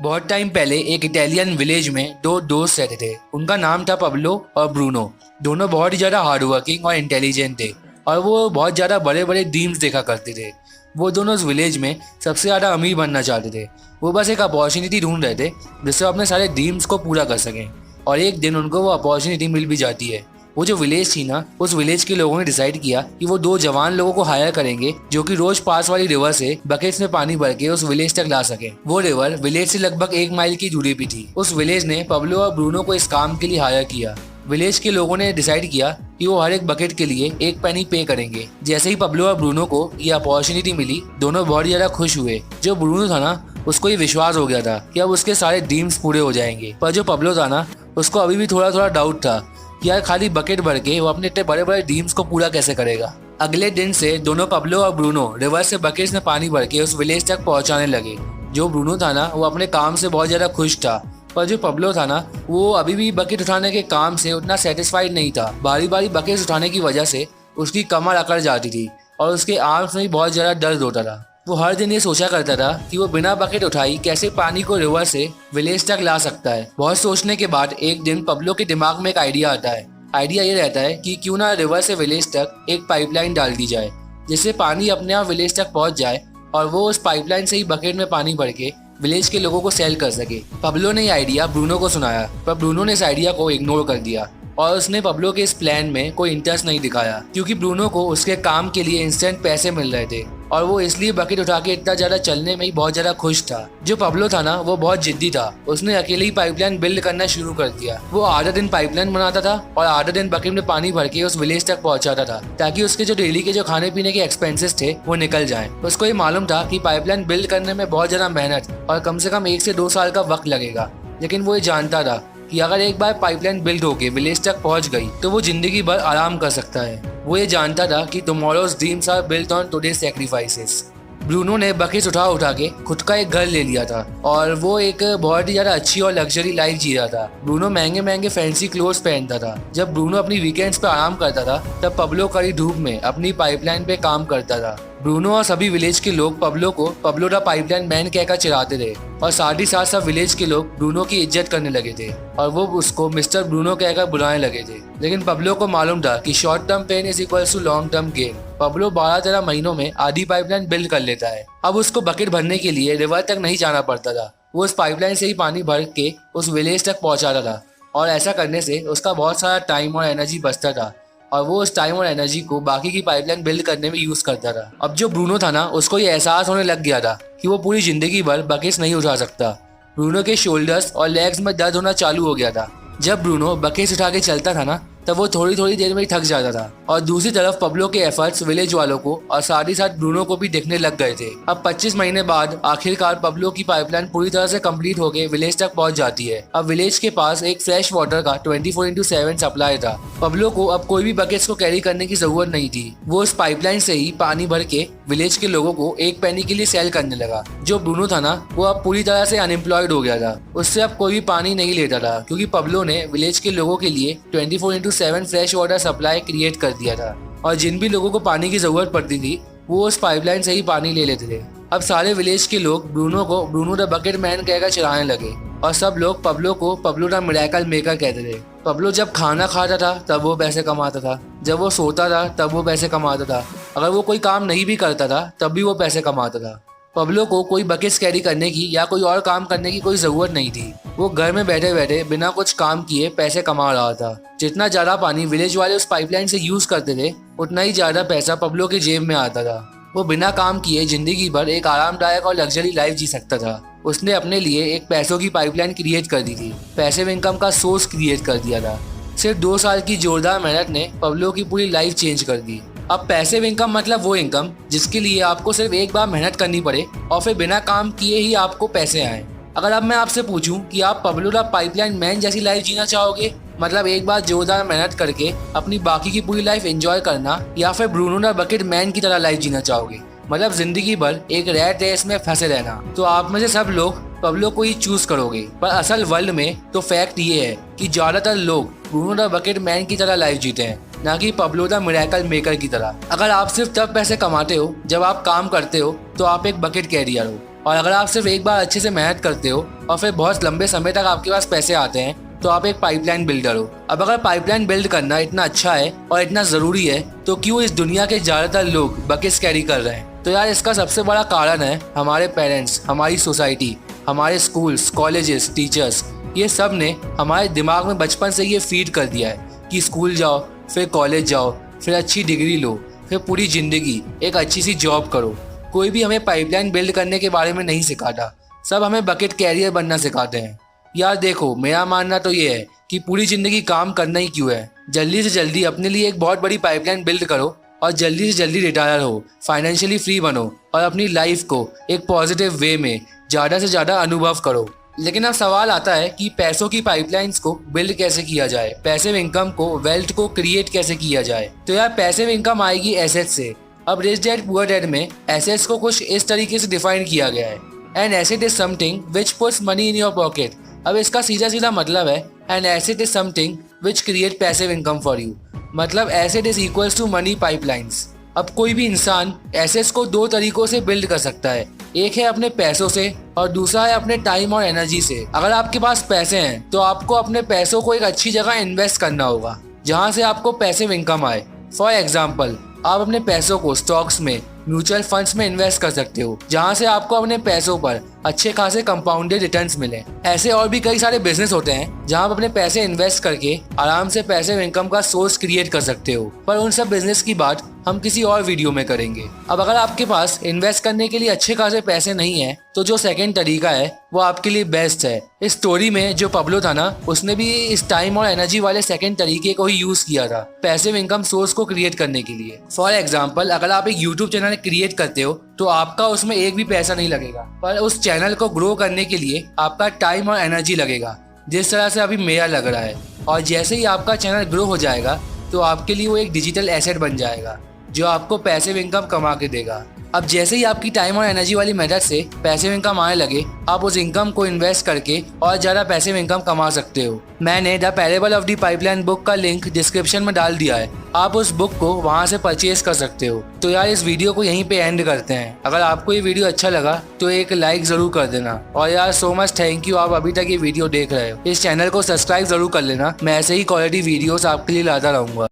बहुत टाइम पहले एक इटालियन विलेज में दो दोस्त रहते थे। उनका नाम था पब्लो और ब्रूनो। दोनों बहुत ही ज़्यादा हार्ड वर्किंग और इंटेलिजेंट थे और वो बहुत ज़्यादा बड़े बड़े ड्रीम्स देखा करते थे। वो दोनों उस विलेज में सबसे ज़्यादा अमीर बनना चाहते थे। वो बस एक अपॉर्चुनिटी ढूंढ रहे थे जिससे वो अपने सारे ड्रीम्स को पूरा कर सकें। और एक दिन उनको वो अपॉर्चुनिटी मिल भी जाती है। वो जो विलेज थी ना, उस विलेज के लोगों ने डिसाइड किया कि वो दो जवान लोगों को हायर करेंगे जो कि रोज पास वाली रिवर से बकेट्स में पानी भर के उस विलेज तक ला सके। वो रिवर विलेज से लगभग 1 माइल की दूरी पे थी। उस विलेज ने पब्लो और ब्रूनो को इस काम के लिए हायर किया। विलेज के लोगों ने डिसाइड किया कि वो हर एक बकेट के लिए 1 पेनी पे करेंगे। जैसे ही पब्लो और ब्रूनो को ये अपॉर्चुनिटी मिली, दोनों बहुत ज्यादा खुश हुए। जो ब्रूनो था ना, उसको ये विश्वास हो गया था कि अब उसके सारे ड्रीम्स पूरे हो जाएंगे। पर जो पब्लो था ना, उसको अभी भी थोड़ा थोड़ा डाउट था कि यार खाली बकेट भर के वो अपने इतने बड़े बड़े ड्रीम्स को पूरा कैसे करेगा। अगले दिन से दोनों पब्लो और ब्रूनो रिवर से बकेट्स में पानी भर के उस विलेज तक पहुंचाने लगे। जो ब्रूनो था ना, वो अपने काम से बहुत ज्यादा खुश था। पर जो पब्लो था ना, वो अभी भी बकेट उठाने के काम से उतना सेटिस्फाइड नहीं था। बारी बारी बकेट उठाने की वजह से उसकी कमर अकड़ जाती थी और उसके आर्म्स में भी बहुत ज्यादा दर्द होता था। वो हर दिन ये सोचा करता था कि वो बिना बकेट उठाई कैसे पानी को रिवर से विलेज तक ला सकता है। बहुत सोचने के बाद एक दिन पब्लो के दिमाग में एक आइडिया आता है। आइडिया ये रहता है कि क्यों ना रिवर से विलेज तक एक पाइपलाइन डाल दी जाए जिससे पानी अपने आप विलेज तक पहुंच जाए और वो उस पाइपलाइन से ही बकेट में पानी भर के विलेज के लोगों को सेल कर सके। पब्लो ने ये आइडिया ब्रूनो को सुनाया, पर ब्रूनो ने इस आइडिया को इग्नोर कर दिया और उसने पब्लो के इस प्लान में कोई इंटरेस्ट नहीं दिखाया क्योंकि ब्रूनो को उसके काम के लिए इंस्टेंट पैसे मिल रहे थे और वो इसलिए बकेट उठा के इतना ज्यादा चलने में ही बहुत ज्यादा खुश था। जो पब्लो था ना, वो बहुत जिद्दी था। उसने अकेले ही पाइपलाइन बिल्ड करना शुरू कर दिया। वो आधा दिन पाइपलाइन बनाता था और आधा दिन बकेट में पानी भर के उस विलेज तक पहुंचाता था ताकि उसके जो डेली के जो खाने पीने के एक्सपेंसेस थे वो निकल जाएं। उसको ये मालूम था कि पाइपलाइन बिल्ड करने में बहुत ज्यादा मेहनत और कम से कम 1 से 2 साल का वक्त लगेगा, लेकिन वो ये जानता था कि अगर एक बार पाइपलाइन बिल्ड होके विलेज तक पहुंच गई तो वो जिंदगी भर आराम कर सकता है। वो ये जानता था कि tomorrow's dreams are built on today's sacrifices. Bruno ने बकेट उठा के खुद का एक घर ले लिया था और वो एक बहुत ही ज्यादा अच्छी और लग्जरी लाइफ जी रहा था। ब्रूनो महंगे महंगे फैंसी क्लोथ्स पहनता था। जब ब्रूनो अपनी वीकेंड्स पे आराम करता था, तब पब्लो कड़ी धूप में अपनी पाइपलाइन पे काम करता था। ब्रूनो और सभी विलेज के लोग पब्लो को पब्लो द पाइपलाइन मैन कहकर चिढ़ाते थे और साथ ही साथ सब विलेज के लोग ब्रूनो की इज्जत करने लगे थे और वो उसको मिस्टर ब्रूनो कहकर बुलाने लगे थे। लेकिन पब्लो को मालूम था कि short term pain is equals to long term gain. Pablo 12-13 महीनों में आधी पाइपलाइन बिल्ड कर लेता है। अब उसको बकेट भरने के लिए रिवर तक नहीं जाना पड़ता था। वो उस पाइपलाइन से ही पानी भर के उस विलेज तक पहुंचाता था और ऐसा करने से उसका बहुत सारा टाइम और एनर्जी बचता था और वो उस टाइम और एनर्जी को बाकी की पाइपलाइन बिल्ड करने में यूज करता था। अब जो ब्रूनो था ना, उसको ये एहसास होने लग गया था कि वो पूरी जिंदगी भर बकेट्स नहीं उठा सकता। ब्रूनो के शोल्डर्स और लेग्स में दर्द होना चालू हो गया था। जब ब्रूनो बकेट्स उठा के चलता था ना, तब वो थोड़ी थोड़ी देर में ही थक जाता था। और दूसरी तरफ पब्लो के एफर्ट्स विलेज वालों को और साथ ही साथ ब्रूनो को भी दिखने लग गए थे। अब 25 महीने बाद आखिरकार पब्लो की पाइपलाइन पूरी तरह से कंप्लीट होकर विलेज तक पहुंच जाती है। अब विलेज के पास एक फ्रेश वाटर का 24/7 सप्लाई था। पब्लो को अब कोई भी बकेट्स को कैरी करने की जरूरत नहीं थी। वो उस पाइपलाइन से ही पानी भर के विलेज के लोगों को 1 पेनी के लिए सेल करने लगा। जो ब्रूनो था ना, वो अब पूरी तरह से अनएम्प्लॉयड हो गया था। उससे अब कोई भी पानी नहीं लेता था क्योंकि पब्लो ने विलेज के लोगों के लिए 24/7 फ्रेश वाटर सप्लाई क्रिएट कर दिया था और जिन भी लोगों को पानी की जरूरत पड़ती थी वो उस पाइपलाइन से ही पानी ले लेते थे। अब सारे विलेज के लोग ब्रूनो को ब्रूनो द बकेट मैन कहकर चिढ़ाने लगे और सब लोग पब्लो को पब्लो द मिरेकल मेकर कहते थे। पब्लो जब खाना खाता था तब वो पैसे कमाता था, जब वो सोता था तब वो पैसे कमाता था, अगर वो कोई काम नहीं भी करता था तब भी वो पैसे कमाता था। पब्लो को कोई बकेट्स कैरी करने की या कोई और काम करने की कोई जरूरत नहीं थी। वो घर में बैठे बैठे बिना कुछ काम किए पैसे कमा रहा था। जितना ज्यादा पानी विलेज वाले उस पाइपलाइन से यूज करते थे, उतना ही ज्यादा पैसा पब्लो के जेब में आता था। वो बिना काम किए जिंदगी भर एक आरामदायक और लग्जरी लाइफ जी सकता था। उसने अपने लिए एक पैसों की पाइपलाइन क्रिएट कर दी थी, पैसिव इनकम का सोर्स क्रिएट कर दिया था। सिर्फ 2 साल की जोरदार मेहनत ने पब्लो की पूरी लाइफ चेंज कर दी। अब पैसिव इनकम मतलब वो इनकम जिसके लिए आपको सिर्फ एक बार मेहनत करनी पड़े और फिर बिना काम किए ही आपको पैसे आए। अगर अब मैं आपसे पूछूं कि आप पब्लो द पाइपलाइन मैन जैसी लाइफ जीना चाहोगे, मतलब एक बार जोरदार मेहनत करके अपनी बाकी की पूरी लाइफ एंजॉय करना, या फिर ब्रूनो द बकेट मैन की तरह लाइफ जीना चाहोगे, मतलब जिंदगी भर एक रैट रेस में फंसे रहना, तो आप में से सब लोग पब्लो को ही चूज करोगे। पर असल वर्ल्ड में तो फैक्ट ये है कि ज्यादातर लोग ब्रूनो द बकेट मैन की तरह लाइफ जीते हैं, ना कि पब्लो द मिरेकल मेकर की तरह। अगर आप सिर्फ तब पैसे कमाते हो जब आप काम करते हो तो आप एक बकेट कैरियर हो, और अगर आप सिर्फ एक बार अच्छे से मेहनत करते हो और फिर बहुत लंबे समय तक आपके पास पैसे आते हैं तो आप एक पाइपलाइन बिल्डर हो। अब अगर पाइपलाइन बिल्ड करना इतना अच्छा है और इतना ज़रूरी है तो क्यों इस दुनिया के ज़्यादातर लोग बकेट्स कैरी कर रहे हैं? तो यार इसका सबसे बड़ा कारण है हमारे पेरेंट्स, हमारी सोसाइटी, हमारे स्कूल्स, कॉलेजेस, टीचर्स। ये सब ने हमारे दिमाग में बचपन से ये फीड कर दिया है कि स्कूल जाओ, फिर कॉलेज जाओ, फिर अच्छी डिग्री लो, फिर पूरी ज़िंदगी एक अच्छी सी जॉब करो। कोई भी हमें पाइपलाइन बिल्ड करने के बारे में नहीं सिखाता, सब हमें बकेट कैरियर बनना सिखाते हैं। यार देखो, मेरा मानना तो ये है कि पूरी ज़िंदगी काम करना ही क्यों है, जल्दी से जल्दी अपने लिए एक बहुत बड़ी पाइपलाइन बिल्ड करो और जल्दी से जल्दी रिटायर हो, फाइनेंशियली फ्री बनो और अपनी लाइफ को एक पॉजिटिव वे में ज़्यादा से ज़्यादा अनुभव करो। लेकिन अब सवाल आता है कि पैसों की पाइपलाइंस को बिल्ड कैसे किया जाए, पैसिव इनकम को, वेल्थ को क्रिएट कैसे किया जाए। तो यार पैसिव इनकम आएगी एसेट से। अब रिच डैड पुअर डैड में एसेट्स को कुछ इस तरीके से डिफाइन किया गया है, an asset is something which puts money in your pocket. अब इसका सीधा सीधा मतलब है an asset is something which create passive income for you. मतलब asset is equals to money pipelines. अब कोई भी इंसान एसेट्स को दो तरीकों से बिल्ड कर सकता है, एक है अपने पैसों से और दूसरा है अपने टाइम और एनर्जी से। अगर आपके पास पैसे हैं तो आपको अपने पैसों को एक अच्छी जगह इन्वेस्ट करना होगा जहां से आपको पैसिव इनकम आए। फॉर एग्जाम्पल, आप अपने पैसों को स्टॉक्स में, म्यूचुअल फंड्स में इन्वेस्ट कर सकते हो जहां से आपको अपने पैसों पर अच्छे खासे कंपाउंडेड रिटर्न्स मिले। ऐसे और भी कई सारे बिजनेस होते हैं जहां आप अपने पैसे इन्वेस्ट करके आराम से पैसिव इनकम का सोर्स क्रिएट कर सकते हो, पर उन सब बिजनेस की बात हम किसी और वीडियो में करेंगे। अब अगर आपके पास इन्वेस्ट करने के लिए अच्छे खासे पैसे नहीं है तो जो सेकंड तरीका है वो आपके लिए बेस्ट है। इस स्टोरी में जो पब्लो था ना, उसने भी इस टाइम और एनर्जी वाले सेकंड तरीके को ही यूज किया था पैसिव इनकम सोर्स को क्रिएट करने के लिए। फॉर एग्जाम्पल, अगर आप एक यूट्यूब चैनल क्रिएट करते हो तो आपका उसमें एक भी पैसा नहीं लगेगा, पर उस चैनल को ग्रो करने के लिए आपका टाइम और एनर्जी लगेगा, जिस तरह से अभी मेरा लग रहा है। और जैसे ही आपका चैनल ग्रो हो जाएगा तो आपके लिए वो एक डिजिटल एसेट बन जाएगा जो आपको पैसिव इनकम कमा के देगा। अब जैसे ही आपकी टाइम और एनर्जी वाली मेथड से पैसिव इनकम आने लगे, आप उस इनकम को इन्वेस्ट करके और ज़्यादा पैसिव इनकम कमा सकते हो। मैंने the parable of the pipeline book का लिंक डिस्क्रिप्शन में डाल दिया है, आप उस बुक को वहां से परचेज कर सकते हो। तो यार इस वीडियो को यहीं पे एंड करते हैं। अगर आपको ये वीडियो अच्छा लगा तो एक लाइक ज़रूर कर देना। और यार सो मच थैंक यू, आप अभी तक ये वीडियो देख रहे हो। इस चैनल को सब्सक्राइब ज़रूर कर लेना, मैं ऐसे ही क्वालिटी वीडियोस आपके लिए लाता रहूँगा।